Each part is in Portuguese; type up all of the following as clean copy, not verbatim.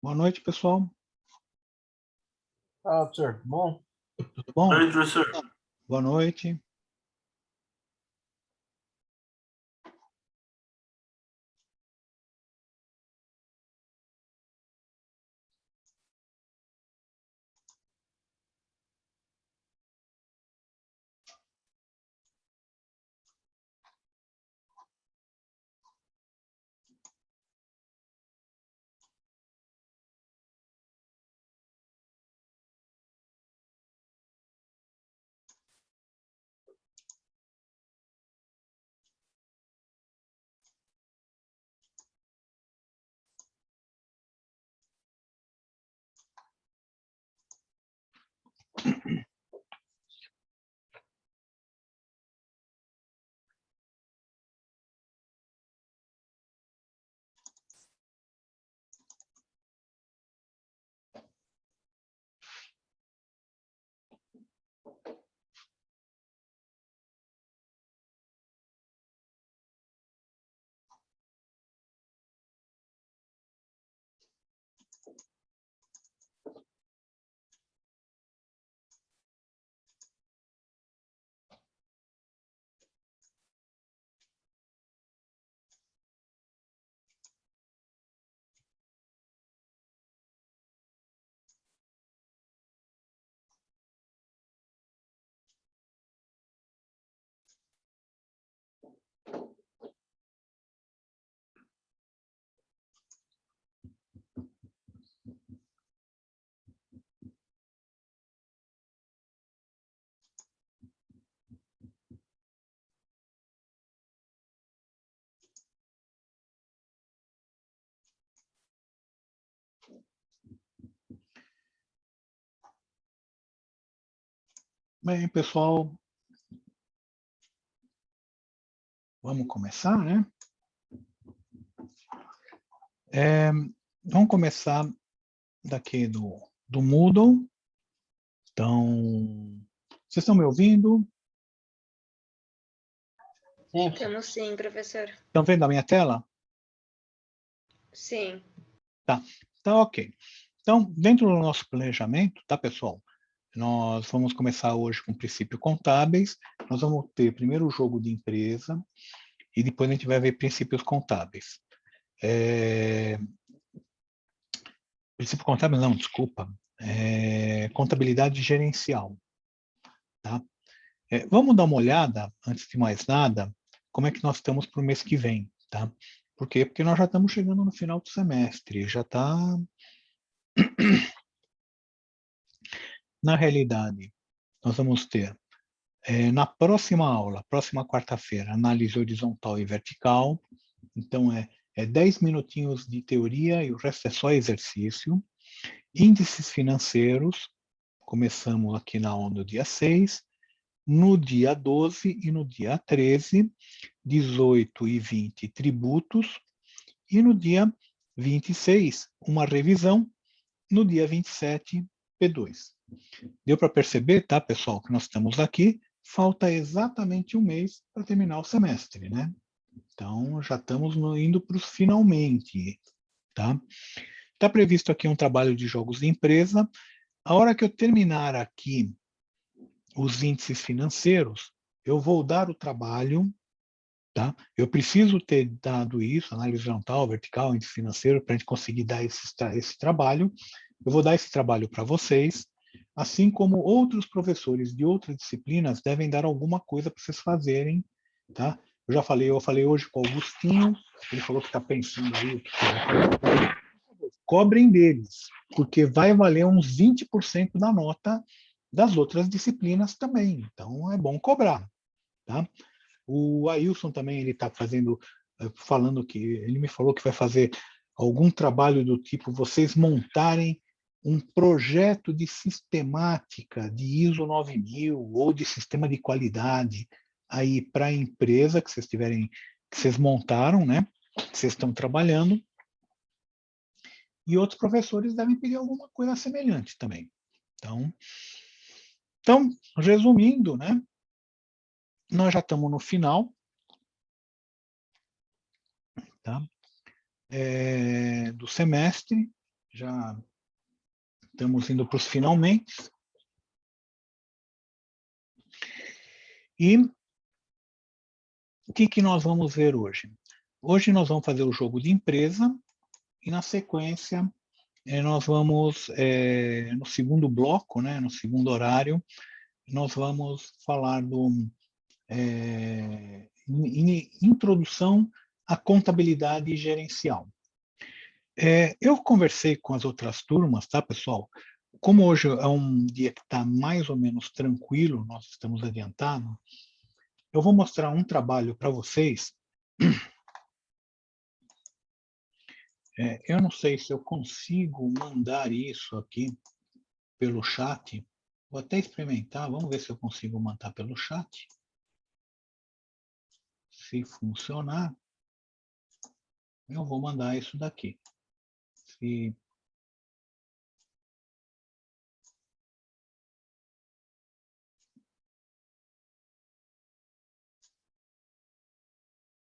Boa noite, pessoal. Ah, professor, bom? Tudo bom? Boa noite, professor. Boa noite. Bem, pessoal, vamos começar, né? Vamos começar daqui do Moodle. Então, vocês estão me ouvindo? Sim, Estamos sim, professor. Estão vendo a minha tela? Sim. Tá, ok. Então, dentro do nosso planejamento, tá, pessoal? Nós vamos começar hoje com princípios contábeis. Nós vamos ter primeiro o jogo de empresa e depois a gente vai ver princípios contábeis. Princípio contábil, não, desculpa. Contabilidade gerencial. Tá? Vamos dar uma olhada, antes de mais nada, como é que nós estamos para o mês que vem. Tá? Por quê? Porque nós já estamos chegando no final do semestre, já está... Na realidade, nós vamos ter, na próxima aula, próxima quarta-feira, análise horizontal e vertical. Então, é 10 minutinhos de teoria e o resto é só exercício. Índices financeiros, começamos aqui na aula do dia 6, no dia 12 e no dia 13, 18 e 20 tributos, e no dia 26, uma revisão, no dia 27, P2. Deu para perceber, tá, pessoal, que nós estamos aqui, falta exatamente um mês para terminar o semestre, né? Então, já estamos indo para os finalmente, tá? Está previsto aqui um trabalho de jogos de empresa. A hora que eu terminar aqui os índices financeiros, eu vou dar o trabalho, tá? Eu preciso ter dado isso, análise horizontal, vertical, índice financeiro, para a gente conseguir dar esse trabalho. Eu vou dar esse trabalho para vocês, assim como outros professores de outras disciplinas devem dar alguma coisa para vocês fazerem, tá? Eu falei hoje com o Augustinho, ele falou que está pensando aí, cobrem deles, porque vai valer uns 20% da nota das outras disciplinas também. Então, é bom cobrar. Tá? O Ailson também, ele está falando que, ele me falou que vai fazer algum trabalho do tipo, vocês montarem um projeto de sistemática de ISO 9000 ou de sistema de qualidade aí para a empresa que vocês montaram, né? Que vocês estão trabalhando. E outros professores devem pedir alguma coisa semelhante também. Então resumindo, né? Nós já estamos no final, tá? Do semestre. Já estamos indo para os finalmente. E o que nós vamos ver hoje? Hoje nós vamos fazer o jogo de empresa e, na sequência, nós vamos, no segundo bloco, né, no segundo horário, nós vamos falar do introdução à contabilidade gerencial. Eu conversei com as outras turmas, tá, pessoal? Como hoje é um dia que está mais ou menos tranquilo, nós estamos adiantados, eu vou mostrar um trabalho para vocês. Eu não sei se eu consigo mandar isso aqui pelo chat. Vou até experimentar, vamos ver se eu consigo mandar pelo chat. Se funcionar, eu vou mandar isso daqui.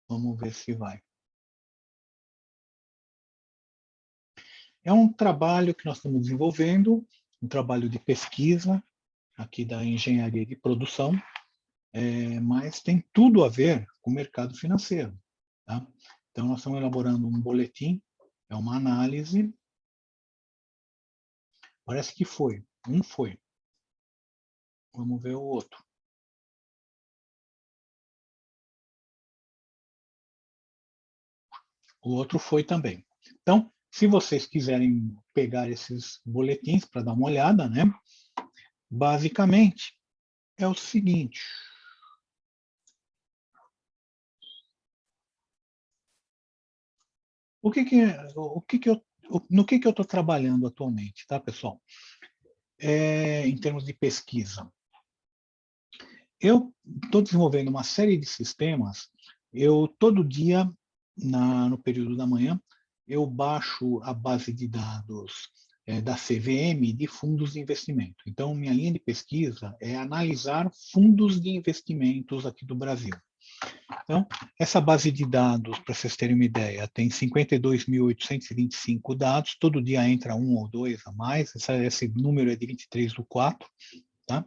Vamos ver se vai. É um trabalho que nós estamos desenvolvendo, um trabalho de pesquisa aqui da engenharia de produção, mas tem tudo a ver com o mercado financeiro. Tá? Então, nós estamos elaborando um boletim, é uma análise. Parece que foi, um foi. Vamos ver o outro. O outro foi também. Então, se vocês quiserem pegar esses boletins para dar uma olhada, né? Basicamente, é o seguinte. No que eu estou trabalhando atualmente, tá, pessoal? Em termos de pesquisa. Eu estou desenvolvendo uma série de sistemas. Eu, todo dia, no período da manhã, eu baixo a base de dados da CVM de fundos de investimento. Então, minha linha de pesquisa é analisar fundos de investimentos aqui do Brasil. Então, essa base de dados, para vocês terem uma ideia, tem 52.825 dados, todo dia entra um ou dois a mais, esse número é de 23/4, tá?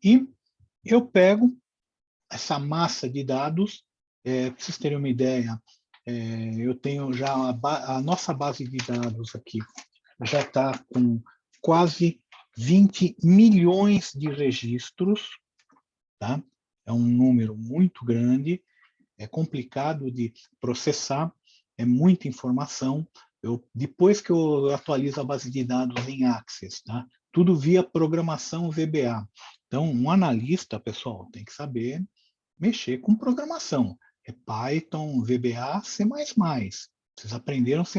E eu pego essa massa de dados, para vocês terem uma ideia, eu tenho já a nossa base de dados aqui, já está com quase 20 milhões de registros, tá? É um número muito grande, é complicado de processar, é muita informação. Depois que eu atualizo a base de dados em Access, tá? Tudo via programação VBA. Então, um analista, pessoal, tem que saber mexer com programação. É Python, VBA, C++. Vocês aprenderam C++.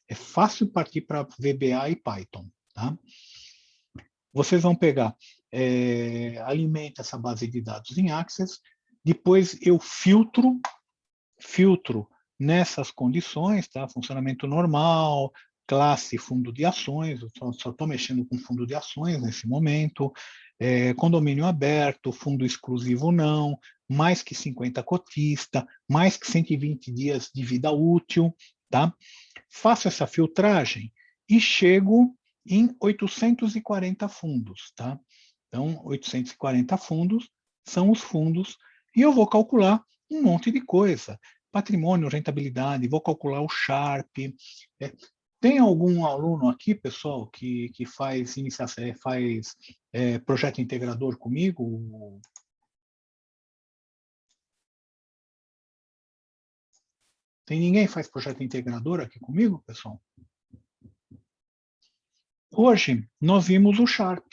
É fácil partir para VBA e Python, tá? Vocês vão pegar, alimenta essa base de dados em Access, depois eu filtro nessas condições, tá? Funcionamento normal, classe fundo de ações, eu só estou mexendo com fundo de ações nesse momento, condomínio aberto, fundo exclusivo não, mais que 50 cotista, mais que 120 dias de vida útil, tá? Faço essa filtragem e chego em 840 fundos, tá? Então, 840 fundos são os fundos e eu vou calcular um monte de coisa. Patrimônio, rentabilidade, vou calcular o Sharpe. Tem algum aluno aqui, pessoal, que faz projeto integrador comigo? Tem ninguém que faz projeto integrador aqui comigo, pessoal? Hoje, nós vimos o Sharp.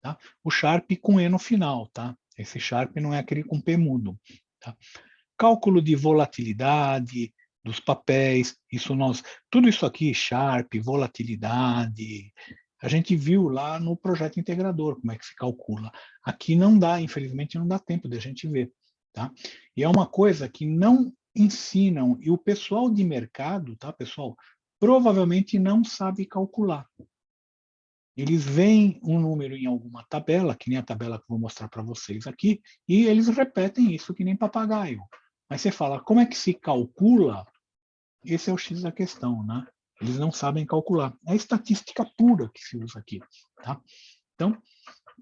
Tá? O Sharp com E no final. Tá? Esse Sharp não é aquele com P mudo. Tá? Cálculo de volatilidade dos papéis, tudo isso aqui, Sharp, volatilidade, a gente viu lá no projeto integrador como é que se calcula. Aqui não dá, infelizmente não dá tempo de a gente ver. Tá? E é uma coisa que não ensinam, e o pessoal de mercado, tá, pessoal, provavelmente não sabe calcular. Eles veem um número em alguma tabela, que nem a tabela que eu vou mostrar para vocês aqui, e eles repetem isso que nem papagaio. Mas você fala, como é que se calcula? Esse é o X da questão, né? Eles não sabem calcular. É estatística pura que se usa aqui. Tá? Então,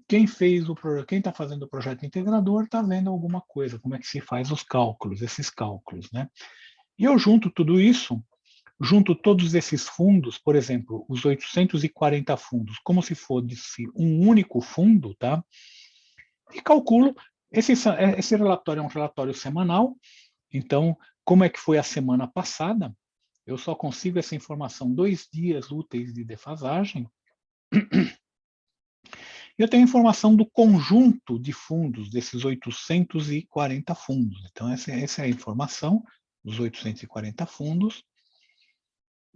quem está fazendo o projeto integrador está vendo alguma coisa, como é que se faz os cálculos, esses cálculos. Né? E eu junto tudo isso, junto todos esses fundos, por exemplo, os 840 fundos, como se fosse um único fundo, tá? E calculo, esse relatório é um relatório semanal, então, como é que foi a semana passada? Eu só consigo essa informação 2 dias úteis de defasagem. Eu tenho informação do conjunto de fundos, desses 840 fundos. Então, essa é a informação dos 840 fundos.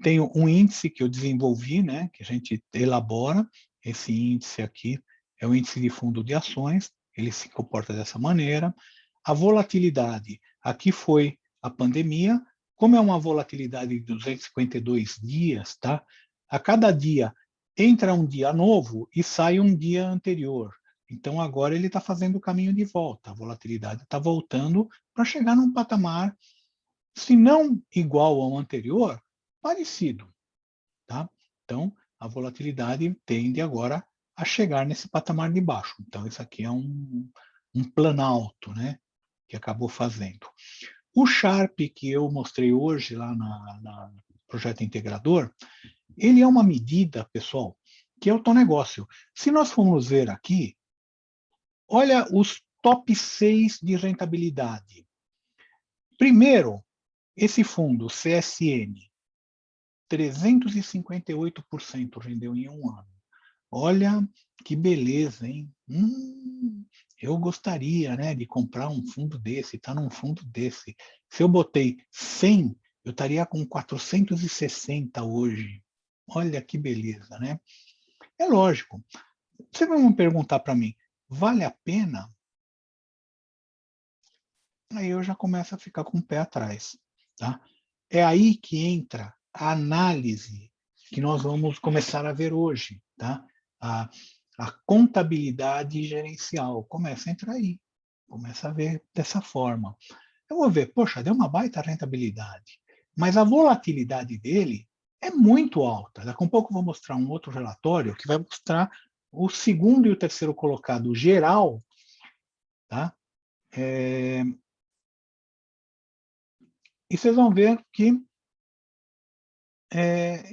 Tenho um índice que eu desenvolvi, né, que a gente elabora. Esse índice aqui é o índice de fundo de ações, ele se comporta dessa maneira. A volatilidade, aqui foi a pandemia, como é uma volatilidade de 252 dias, tá? A cada dia entra um dia novo e sai um dia anterior. Então, agora ele está fazendo o caminho de volta. A volatilidade está voltando para chegar num patamar, se não igual ao anterior, parecido. Tá? Então, a volatilidade tende agora a chegar nesse patamar de baixo. Então, isso aqui é um planalto, né? Que acabou fazendo. O Sharp que eu mostrei hoje lá no projeto integrador, ele é uma medida, pessoal, que é o teu negócio. Se nós formos ver aqui, olha os top 6 de rentabilidade. Primeiro, esse fundo, CSN, 358% rendeu em um ano. Olha que beleza, hein? Eu gostaria, né, de comprar um fundo desse, tá num fundo desse. Se eu botei 100, eu estaria com 460 hoje. Olha que beleza, né? É lógico. Você vai me perguntar para mim, vale a pena? Aí eu já começo a ficar com o pé atrás, tá? É aí que entra a análise que nós vamos começar a ver hoje, tá? A contabilidade gerencial começa a entrar aí, começa a ver dessa forma. Eu vou ver, poxa, deu uma baita rentabilidade, mas a volatilidade dele é muito alta. Daqui a pouco eu vou mostrar um outro relatório que vai mostrar o segundo e o terceiro colocado geral, tá? E vocês vão ver que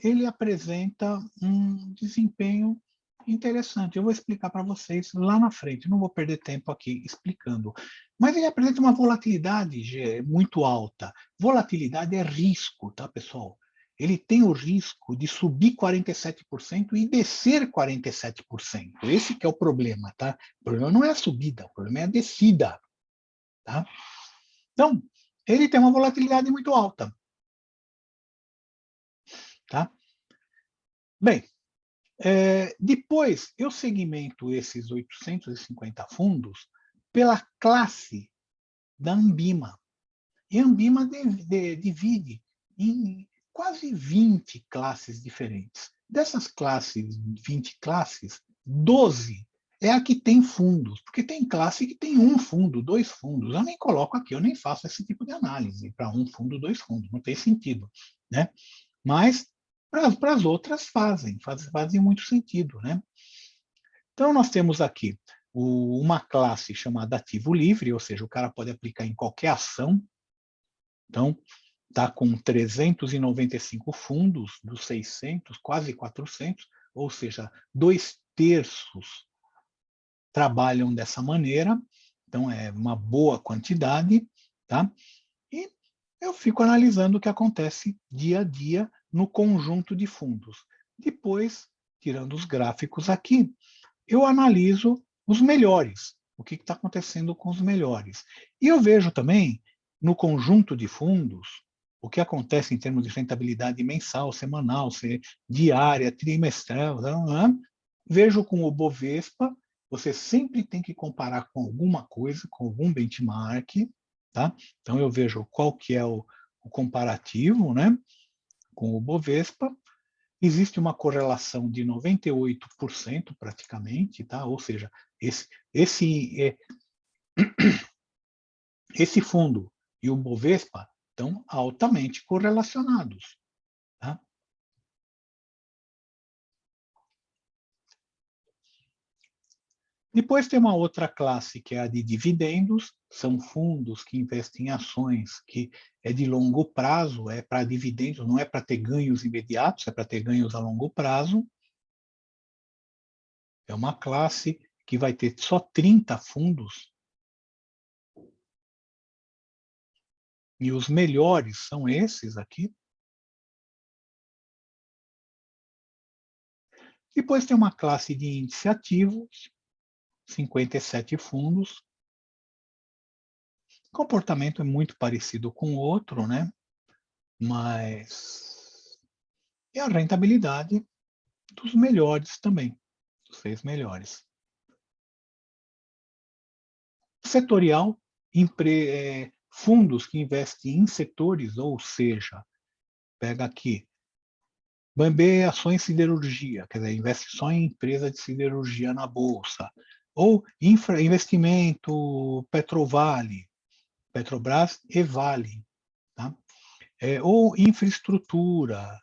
ele apresenta um desempenho interessante. Eu vou explicar para vocês lá na frente, não vou perder tempo aqui explicando. Mas ele apresenta uma volatilidade muito alta. Volatilidade é risco, tá, pessoal? Ele tem o risco de subir 47% e descer 47%. Esse que é o problema, tá? O problema não é a subida, o problema é a descida, tá? Então, ele tem uma volatilidade muito alta, tá? Bem, depois, eu segmento esses 850 fundos pela classe da Ambima. E a Ambima divide em quase 20 classes diferentes. Dessas classes, 20 classes, 12 é a que tem fundos, porque tem classe que tem um fundo, dois fundos. Eu nem coloco aqui, eu nem faço esse tipo de análise para um fundo, dois fundos, não tem sentido, né? Mas para as outras fazem muito sentido, né? Então nós temos aqui uma classe chamada ativo livre, ou seja, o cara pode aplicar em qualquer ação. Então está com 395 fundos dos 600, quase 400, ou seja, 2/3 trabalham dessa maneira. Então é uma boa quantidade, tá? E eu fico analisando o que acontece dia a dia no conjunto de fundos. Depois, tirando os gráficos aqui, eu analiso os melhores, o que está acontecendo com os melhores. E eu vejo também, no conjunto de fundos, o que acontece em termos de rentabilidade mensal, semanal, diária, trimestral. Vejo com o Bovespa, você sempre tem que comparar com alguma coisa, com algum benchmark, tá? Então eu vejo qual que é o comparativo, né, com o Bovespa. Existe uma correlação de 98% praticamente, tá? Ou seja, esse fundo e o Bovespa estão altamente correlacionados, tá? Depois tem uma outra classe, que é a de dividendos, são fundos que investem em ações que é de longo prazo, é para dividendos, não é para ter ganhos imediatos, é para ter ganhos a longo prazo. É uma classe que vai ter só 30 fundos, e os melhores são esses aqui. Depois tem uma classe de índice ativos, 57 fundos. O comportamento é muito parecido com o outro, né? Mas e a rentabilidade dos melhores também, dos 6 melhores. Setorial, fundos que investem em setores, ou seja, pega aqui, Bambê Ações Siderurgia, quer dizer, investe só em empresa de siderurgia na bolsa. Ou investimento Petrovale, Petrobras e Vale. Tá? Ou infraestrutura,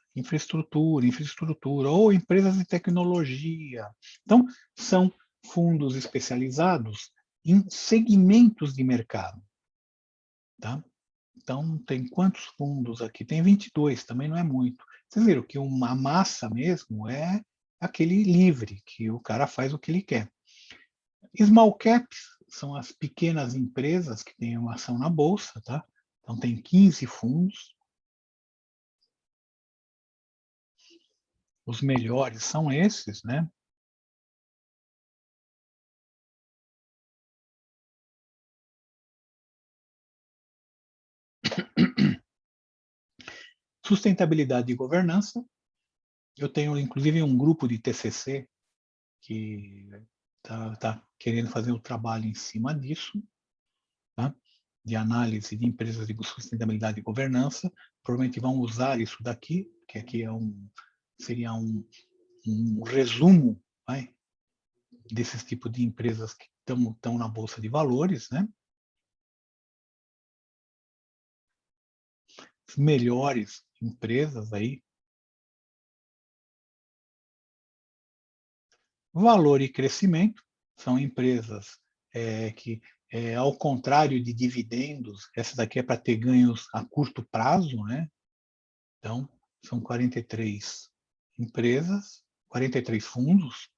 ou empresas de tecnologia. Então, são fundos especializados em segmentos de mercado. Tá? Então, tem quantos fundos aqui? Tem 22, também não é muito. Vocês viram que uma massa mesmo é aquele livre, que o cara faz o que ele quer. Small caps são as pequenas empresas que têm uma ação na bolsa, tá? Então, tem 15 fundos. Os melhores são esses, né? Sustentabilidade e governança. Eu tenho, inclusive, um grupo de TCC que está querendo fazer um trabalho em cima disso, tá? De análise de empresas de sustentabilidade e governança. Provavelmente vão usar isso daqui, que aqui seria um resumo, vai, desses tipos de empresas que estão na Bolsa de Valores, né? As melhores empresas aí. Valor e crescimento são empresas que, ao contrário de dividendos, essa daqui é para ter ganhos a curto prazo, né? Então, são 43 empresas, 43 fundos.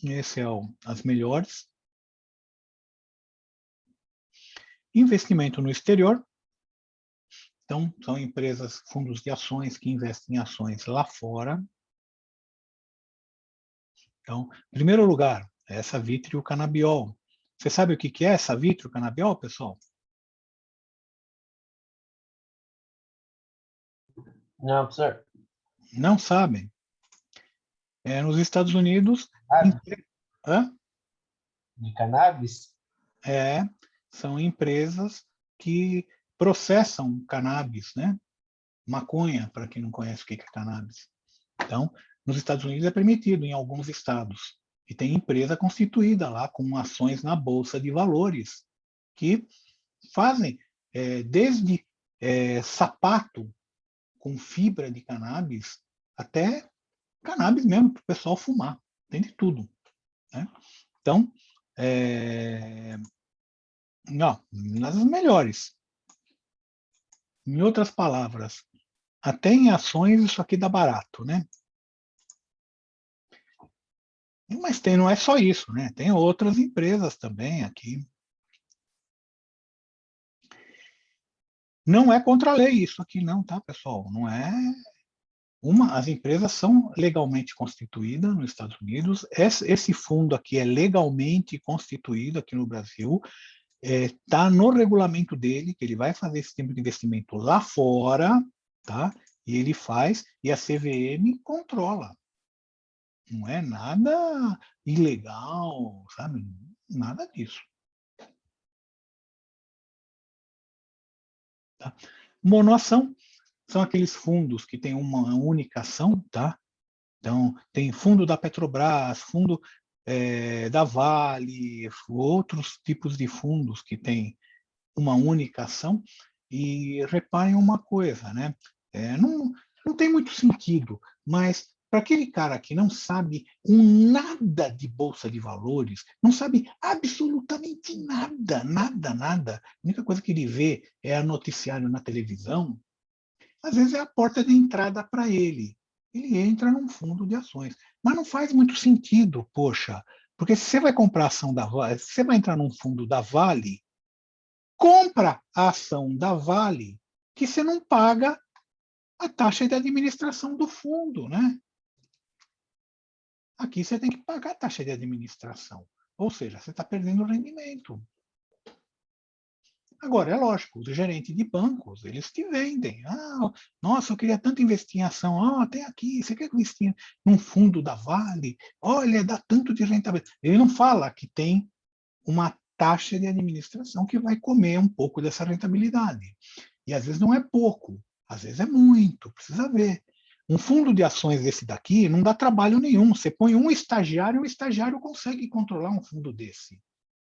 Esse é as melhores. Investimento no exterior. Então, são empresas, fundos de ações que investem em ações lá fora. Então, em primeiro lugar, essa Vitrio Canabiol. Você sabe o que é essa Vitrio Canabiol, pessoal? Não, professor. Não sabem. Nos Estados Unidos, Hã? De cannabis? São empresas que processam cannabis, né? Maconha, para quem não conhece o que é cannabis. Então, nos Estados Unidos é permitido em alguns estados. E tem empresa constituída lá com ações na Bolsa de Valores que fazem desde sapato com fibra de cannabis até cannabis mesmo para o pessoal fumar. Tem de tudo. Né? Então, não, nas melhores. Em outras palavras, até em ações isso aqui dá barato, né? Mas não é só isso, né? Tem outras empresas também aqui. Não é contra a lei isso aqui não, tá, pessoal? Não é as empresas são legalmente constituídas nos Estados Unidos. Esse fundo aqui é legalmente constituído aqui no Brasil. Tá no regulamento dele que ele vai fazer esse tipo de investimento lá fora, tá? E ele faz e a CVM controla. Não é nada ilegal, sabe? Nada disso. Tá? Monoação são aqueles fundos que têm uma única ação, tá? Então, tem fundo da Petrobras, fundo da Vale, outros tipos de fundos que têm uma única ação. E reparem uma coisa, né? Não tem muito sentido, mas para aquele cara que não sabe nada de bolsa de valores, não sabe absolutamente nada, nada, nada, a única coisa que ele vê é a noticiário na televisão, às vezes é a porta de entrada para ele. Ele entra num fundo de ações. Mas não faz muito sentido, poxa, porque se você vai comprar a ação da Vale, se você vai entrar num fundo da Vale, compra a ação da Vale, que você não paga a taxa de administração do fundo, né? Aqui você tem que pagar a taxa de administração. Ou seja, você está perdendo rendimento. Agora, é lógico, os gerentes de bancos, eles te vendem. Ah, nossa, eu queria tanto investir em ação. Ah, tem aqui, você quer investir num fundo da Vale? Olha, dá tanto de rentabilidade. Ele não fala que tem uma taxa de administração que vai comer um pouco dessa rentabilidade. E às vezes não é pouco, às vezes é muito, precisa ver. Um fundo de ações desse daqui não dá trabalho nenhum. Você põe um estagiário, o estagiário consegue controlar um fundo desse.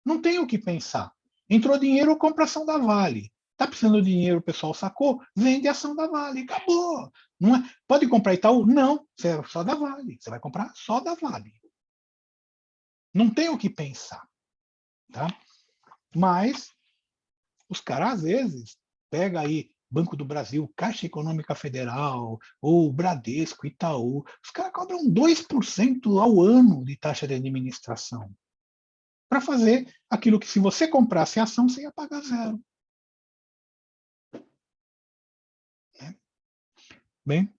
Não tem o que pensar. Entrou dinheiro, compra ação da Vale. Está precisando de dinheiro, o pessoal sacou, vende ação da Vale, acabou. Não é? Pode comprar Itaú? Não, você é só da Vale. Você vai comprar só da Vale. Não tem o que pensar. Tá? Mas os caras, às vezes, pega aí Banco do Brasil, Caixa Econômica Federal, ou Bradesco, Itaú, os caras cobram 2% ao ano de taxa de administração para fazer aquilo que, se você comprasse a ação, você ia pagar zero. Né? Bem,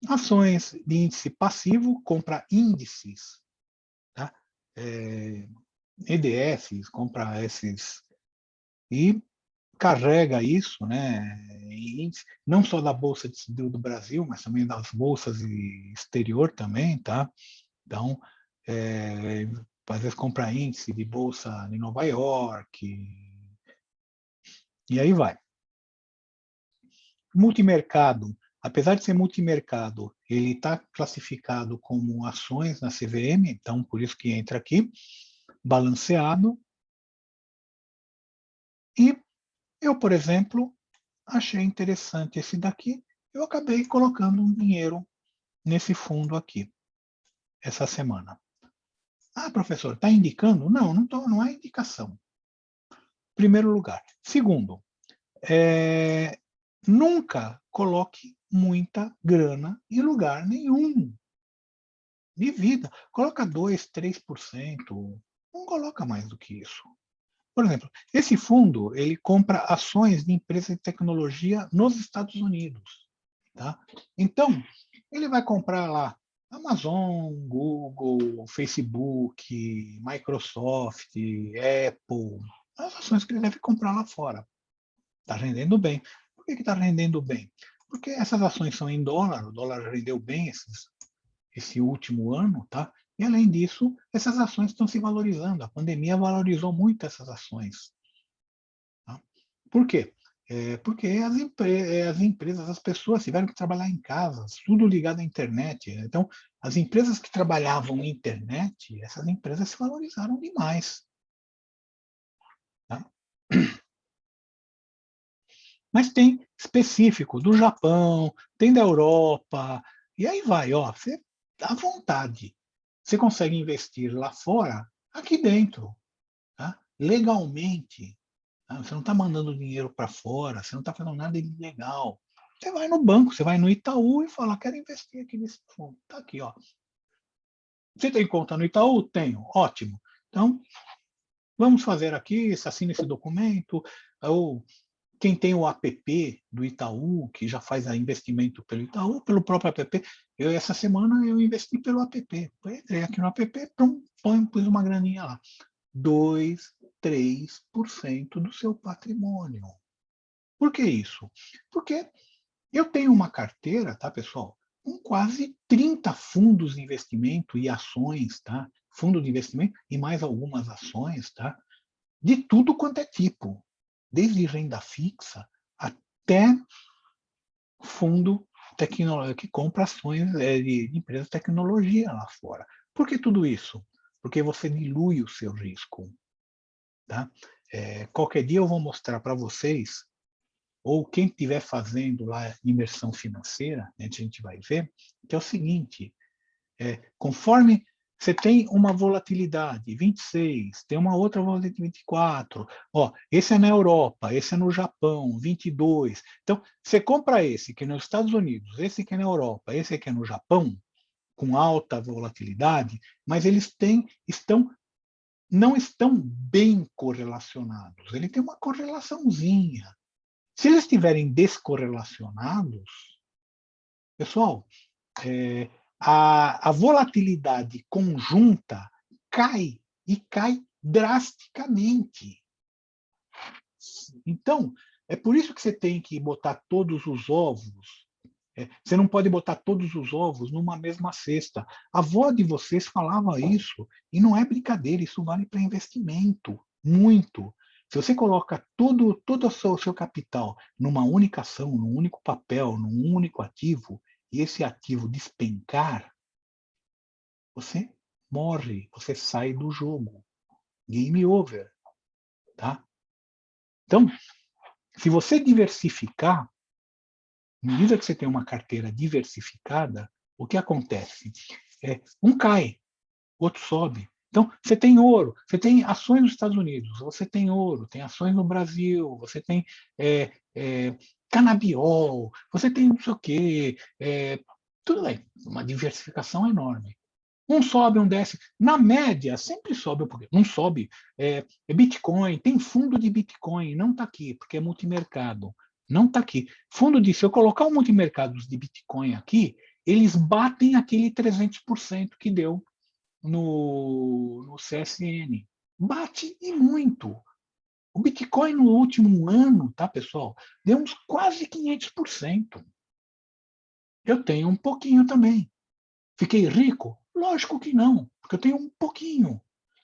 ações de índice passivo, compra índices, tá? EDFs, compra esses, e carrega isso, né, em índice, não só da Bolsa do Brasil, mas também das bolsas exterior também, tá? Então, às vezes compra índice de bolsa em Nova York, e aí vai. Multimercado, apesar de ser multimercado, ele está classificado como ações na CVM, então por isso que entra aqui, balanceado. E eu, por exemplo, achei interessante esse daqui, eu acabei colocando um dinheiro nesse fundo aqui, essa semana. Ah, professor, está indicando? Não, não é indicação. Primeiro lugar. Segundo, nunca coloque muita grana em lugar nenhum. De vida. Coloca 2, 3%. Não coloca mais do que isso. Por exemplo, esse fundo ele compra ações de empresas de tecnologia nos Estados Unidos. Tá? Então, ele vai comprar lá Amazon, Google, Facebook, Microsoft, Apple, as ações que ele deve comprar lá fora. Está rendendo bem. Por que está rendendo bem? Porque essas ações são em dólar, o dólar rendeu bem esse último ano, tá? E além disso, essas ações estão se valorizando. A pandemia valorizou muito essas ações. Tá? Por quê? Porque as empresas, as pessoas tiveram que trabalhar em casa, tudo ligado à internet. Então, as empresas que trabalhavam na internet, essas empresas se valorizaram demais. Tá? Mas tem específico do Japão, tem da Europa, e aí vai, ó, você à vontade. Você consegue investir lá fora, aqui dentro, tá? Legalmente. Tá? Você não está mandando dinheiro para fora, você não está fazendo nada de ilegal. Você vai no banco, você vai no Itaú e fala, quero investir aqui nesse fundo. Está aqui, ó. Você tem conta no Itaú? Tenho. Ótimo. Então, vamos fazer aqui, assina esse documento, ou quem tem o app do Itaú, que já faz investimento pelo Itaú, pelo próprio app, essa semana eu investi pelo app. Eu entrei aqui no app, pus uma graninha lá. 2, 3% do seu patrimônio. Por que isso? Porque eu tenho uma carteira, tá, pessoal, com quase 30 fundos de investimento e ações, tá? Fundo de investimento e mais algumas ações, tá? De tudo quanto é tipo, desde renda fixa até fundo que compra ações de empresas de tecnologia lá fora. Por que tudo isso? Porque você dilui o seu risco. Tá? Qualquer dia eu vou mostrar para vocês, ou quem estiver fazendo lá imersão financeira, a gente vai ver, que é o seguinte, conforme você tem uma volatilidade, 26, tem uma outra volatilidade, 24, esse é na Europa, esse é no Japão, 22. Então, você compra esse que é nos Estados Unidos, esse que é na Europa, esse que é no Japão, com alta volatilidade, mas eles não estão bem correlacionados. Ele tem uma correlaçãozinha. Se eles estiverem descorrelacionados, pessoal, a volatilidade conjunta cai e cai drasticamente. Então, é por isso que você tem que botar todos os ovos. Você não pode botar todos os ovos numa mesma cesta. A avó de vocês falava isso, e não é brincadeira, isso vale para investimento, muito. Se você coloca todo o seu capital numa única ação, num único papel, num único ativo, e esse ativo despencar, você morre, você sai do jogo. Game over. Tá? Então, se você diversificar, à medida que você tem uma carteira diversificada, o que acontece? Um cai, outro sobe. Então, você tem ouro, você tem ações nos Estados Unidos, você tem ouro, tem ações no Brasil, você tem canabiol, você tem não sei o quê, tudo bem, uma diversificação enorme. Um sobe, um desce. Na média, sempre sobe um pouquinho. Não sobe. Bitcoin, tem fundo de Bitcoin, não está aqui, porque é multimercado. Não está aqui. Se eu colocar um multimercados de Bitcoin aqui, eles batem aquele 300% que deu no CSN. Bate e muito. O Bitcoin no último ano, tá, pessoal, deu uns quase 500%. Eu tenho um pouquinho também. Fiquei rico? Lógico que não, porque eu tenho um pouquinho.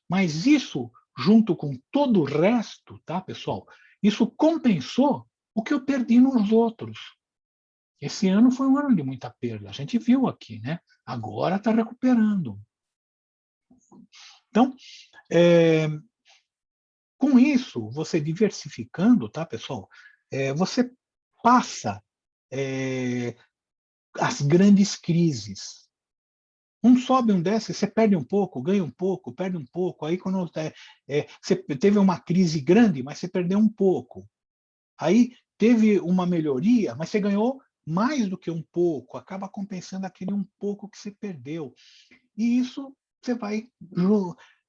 Mas isso, junto com todo o resto, tá, pessoal? Isso compensou o que eu perdi nos outros. Esse ano foi um ano de muita perda. A gente viu aqui, né? Agora está recuperando. Então, com isso, você diversificando, tá, pessoal? Você passa as grandes crises. Um sobe, um desce, você perde um pouco, ganha um pouco, perde um pouco. Aí, quando você teve uma crise grande, mas você perdeu um pouco. Aí, teve uma melhoria, mas você ganhou mais do que um pouco. Acaba compensando aquele um pouco que você perdeu. E isso, você vai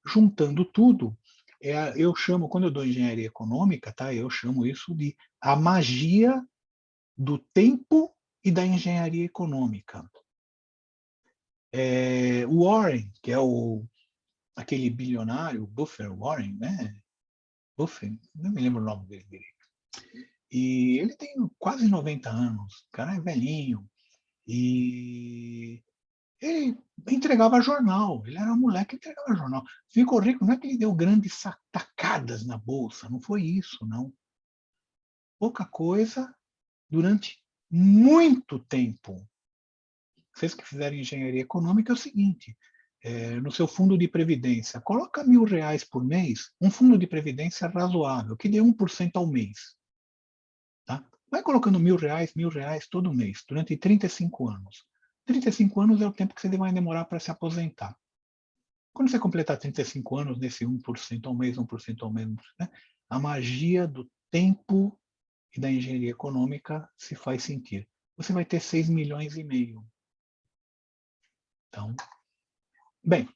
juntando tudo. Eu chamo, quando eu dou engenharia econômica, tá? Eu chamo isso de a magia do tempo e da engenharia econômica. O Warren, que é aquele bilionário, Buffett Warren, né? Buffett, não me lembro o nome dele direito. E ele tem quase 90 anos, o cara é velhinho. E ele entregava jornal, ele era um moleque que entregava jornal. Ficou rico, não é que ele deu grandes tacadas na bolsa, não foi isso, não. Pouca coisa durante muito tempo. Vocês que fizeram engenharia econômica é o seguinte, no seu fundo de previdência, coloca R$1.000 por mês, um fundo de previdência razoável, que dê 1% ao mês. Tá? Vai colocando R$1.000 todo mês, durante 35 anos. 35 anos é o tempo que você vai demorar para se aposentar. Quando você completar 35 anos, nesse 1% ao mês, 1% ao mês, né, a magia do tempo e da engenharia econômica se faz sentir. Você vai ter 6,5 milhões. Então, bem,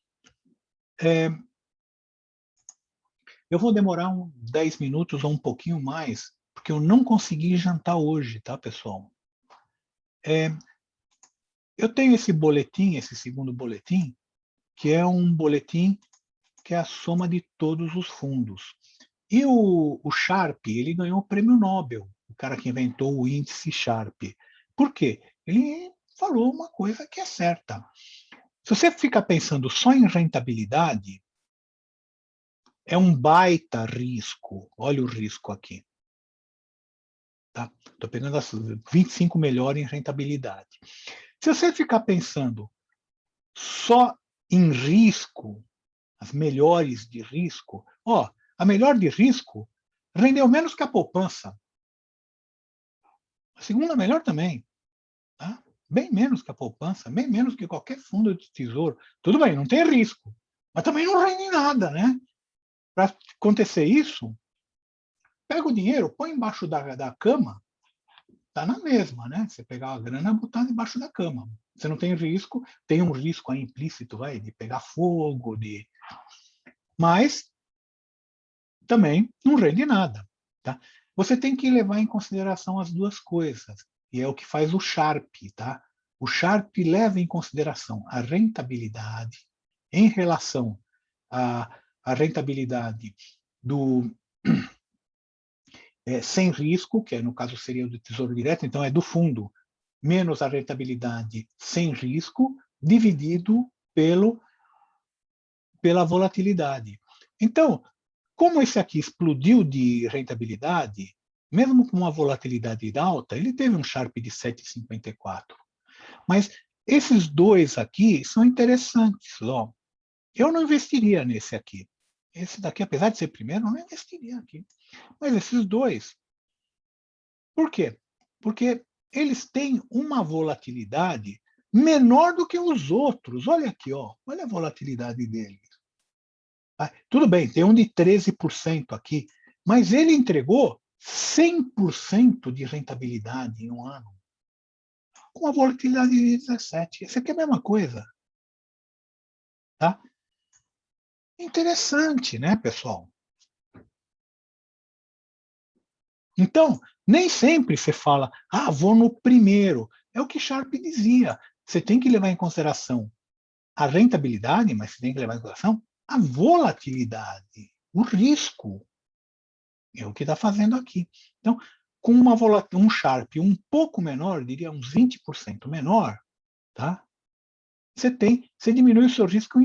eu vou demorar 10 minutos ou um pouquinho mais, porque eu não consegui jantar hoje, tá, pessoal? Eu tenho esse boletim, esse segundo boletim, que é um boletim que é a soma de todos os fundos. E o Sharpe, ele ganhou o prêmio Nobel, o cara que inventou o índice Sharpe. Por quê? Ele falou uma coisa que é certa. Se você fica pensando só em rentabilidade, é um baita risco. Olha o risco aqui. Tá? Estou pegando as 25 melhores em rentabilidade. Se você ficar pensando só em risco, as melhores de risco, a melhor de risco rendeu menos que a poupança. A segunda melhor também. Tá? Bem menos que a poupança, bem menos que qualquer fundo de tesouro. Tudo bem, não tem risco, mas também não rende nada, né? Para acontecer isso, pega o dinheiro, põe embaixo da cama, tá na mesma, né? Você pegar a grana e botar debaixo da cama. Você não tem risco, tem um risco aí implícito, de pegar fogo, mas também não rende nada, tá? Você tem que levar em consideração as duas coisas, e é o que faz o Sharpe, tá? O Sharpe leva em consideração a rentabilidade em relação à rentabilidade do sem risco, que no caso seria o do Tesouro Direto, então é do fundo, menos a rentabilidade sem risco, dividido pela volatilidade. Então, como esse aqui explodiu de rentabilidade, mesmo com uma volatilidade alta, ele teve um Sharpe de 7,54. Mas esses dois aqui são interessantes. Ó. Eu não investiria nesse aqui. Esse daqui, apesar de ser primeiro, eu não investiria aqui. Mas esses dois. Por quê? Porque eles têm uma volatilidade menor do que os outros. Olha aqui, ó. Olha a volatilidade deles. Tudo bem, tem um de 13% aqui, mas ele entregou 100% de rentabilidade em um ano, com a volatilidade de 17%. Isso aqui é a mesma coisa. Tá? Interessante, né, pessoal? Então, nem sempre você fala, vou no primeiro. É o que Sharpe dizia. Você tem que levar em consideração a rentabilidade, mas você tem que levar em consideração a volatilidade, o risco. É o que está fazendo aqui. Então, com um Sharpe um pouco menor, diria uns 20% menor, tá? Você diminui o seu risco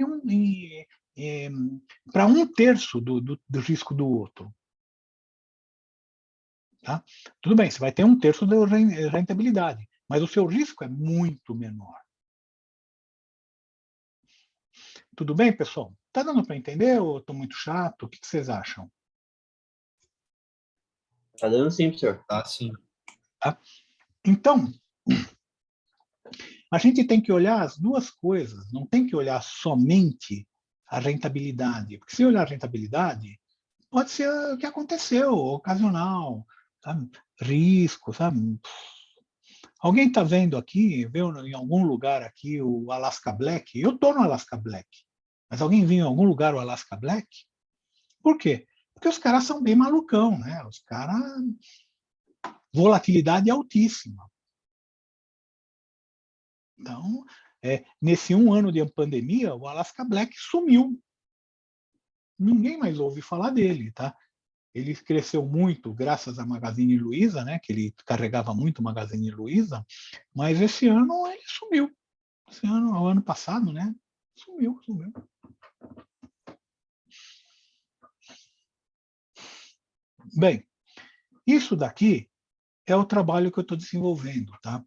para 1/3 do risco do outro. Tá? Tudo bem, você vai ter 1/3 da rentabilidade, mas o seu risco é muito menor. Tudo bem, pessoal? Está dando para entender ou estou muito chato? O que vocês acham? Tá dando sim, professor. Tá, sim. Tá? Então, a gente tem que olhar as duas coisas, não tem que olhar somente a rentabilidade, porque se olhar a rentabilidade, pode ser o que aconteceu, ocasional, sabe? Risco, sabe? Alguém está vendo aqui, viu em algum lugar aqui o Alaska Black? Eu estou no Alaska Black, mas alguém viu em algum lugar o Alaska Black? Por quê? Porque os caras são bem malucão, né? Os caras, volatilidade altíssima. Então, nesse 1 ano de pandemia, o Alaska Black sumiu. Ninguém mais ouve falar dele, tá? Ele cresceu muito graças à Magazine Luiza, né? Que ele carregava muito Magazine Luiza, mas esse ano ele sumiu. Esse ano, o ano passado, né? Sumiu. Bem, isso daqui é o trabalho que eu estou desenvolvendo, tá?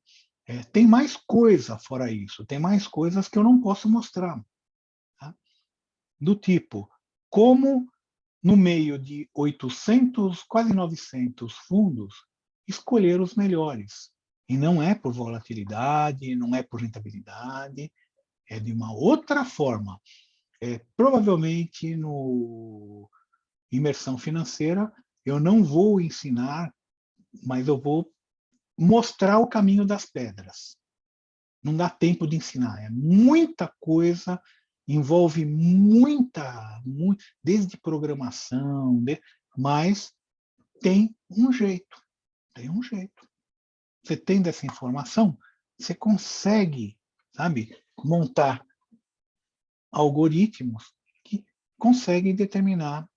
Tem mais coisa fora isso, tem mais coisas que eu não posso mostrar. Tá? Do tipo, como no meio de 800, quase 900 fundos, escolher os melhores. E não é por volatilidade, não é por rentabilidade, é de uma outra forma. Provavelmente no imersão financeira eu não vou ensinar, mas eu vou mostrar o caminho das pedras. Não dá tempo de ensinar, é muita coisa, envolve desde programação, mas tem um jeito. Você tendo essa informação, você consegue, sabe, montar algoritmos que conseguem determinar,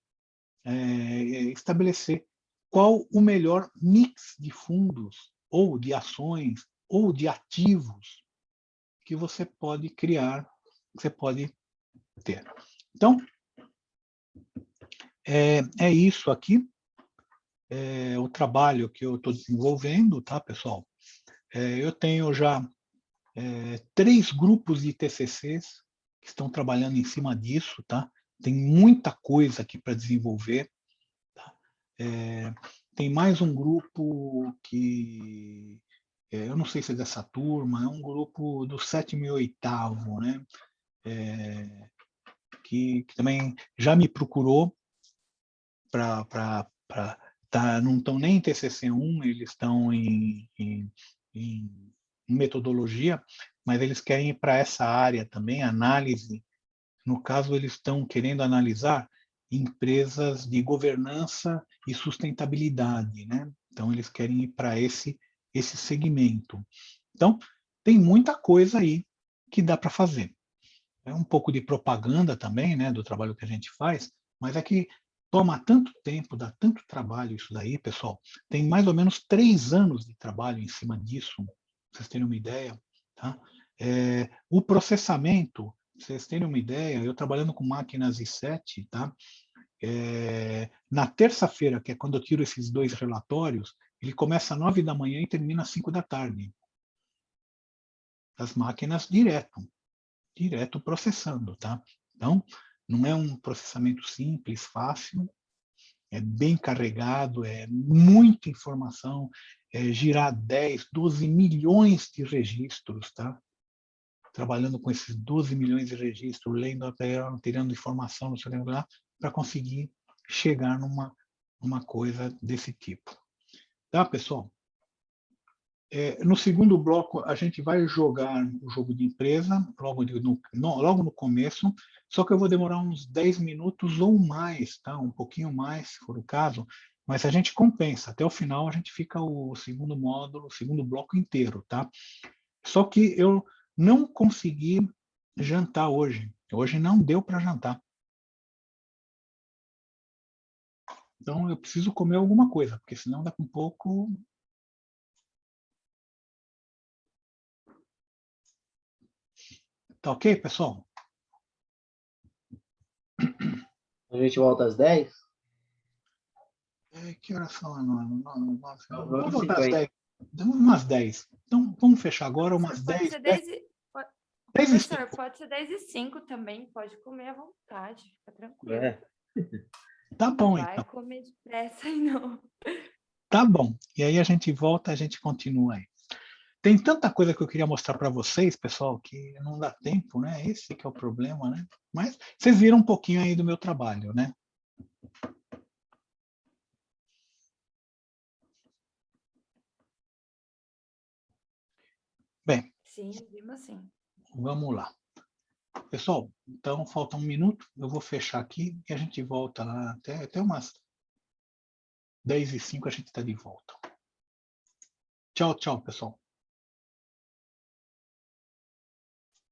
estabelecer qual o melhor mix de fundos, ou de ações, ou de ativos que você pode criar, que você pode ter. Então, é isso aqui, o trabalho que eu estou desenvolvendo, tá, pessoal? Eu tenho já 3 grupos de TCCs que estão trabalhando em cima disso, tá? Tem muita coisa aqui para desenvolver. Tem mais um grupo que, eu não sei se é dessa turma, é um grupo do 7º e 8º, né? Que também já me procurou não estão nem em TCC1, eles estão em metodologia, mas eles querem ir para essa área também, análise. No caso, eles estão querendo analisar empresas de governança e sustentabilidade, né? Então, eles querem ir para esse segmento. Então, tem muita coisa aí que dá para fazer. É um pouco de propaganda também, né, do trabalho que a gente faz, mas é que toma tanto tempo, dá tanto trabalho isso daí, pessoal. Tem mais ou menos 3 anos de trabalho em cima disso, pra vocês terem uma ideia. Tá? O processamento, pra vocês terem uma ideia, eu trabalhando com máquinas i7, tá? Na terça-feira, que é quando eu tiro esses 2 relatórios, ele começa às 9 da manhã e termina às 5 da tarde. As máquinas direto processando, tá? Então, não é um processamento simples, fácil, é bem carregado, é muita informação, girar 10, 12 milhões de registros, tá? Trabalhando com esses 12 milhões de registros, lendo, tirando informação, não sei lá, para conseguir chegar numa coisa desse tipo. Tá, pessoal? No segundo bloco, a gente vai jogar o jogo de empresa, logo no começo, só que eu vou demorar uns 10 minutos ou mais, tá? Um pouquinho mais, se for o caso, mas a gente compensa. Até o final, a gente fica o segundo módulo, o segundo bloco inteiro, tá? Só que eu não consegui jantar hoje. Hoje não deu para jantar. Então, eu preciso comer alguma coisa, porque senão daqui a um pouco... Tá ok, pessoal? A gente volta às 10? Que horas são? Vamos voltar às 9h50. 10. Umas 10. Então, vamos fechar agora umas Pode 10. ser 10, 10 10 e Professor, 5. pode ser 10h05 também, pode comer à vontade, fica tranquilo. Tá Não bom, vai então. comer depressa aí, não. Tá bom. E aí a gente volta, a gente continua aí. Tem tanta coisa que eu queria mostrar para vocês, pessoal, que não dá tempo, né? Esse que é o problema, né? Mas vocês viram um pouquinho aí do meu trabalho, né? Bem, Sim, vimos sim. vamos lá. Pessoal, então falta 1 minuto. Eu vou fechar aqui e a gente volta lá até umas 10 e 5 a gente está de volta. Tchau, tchau, pessoal.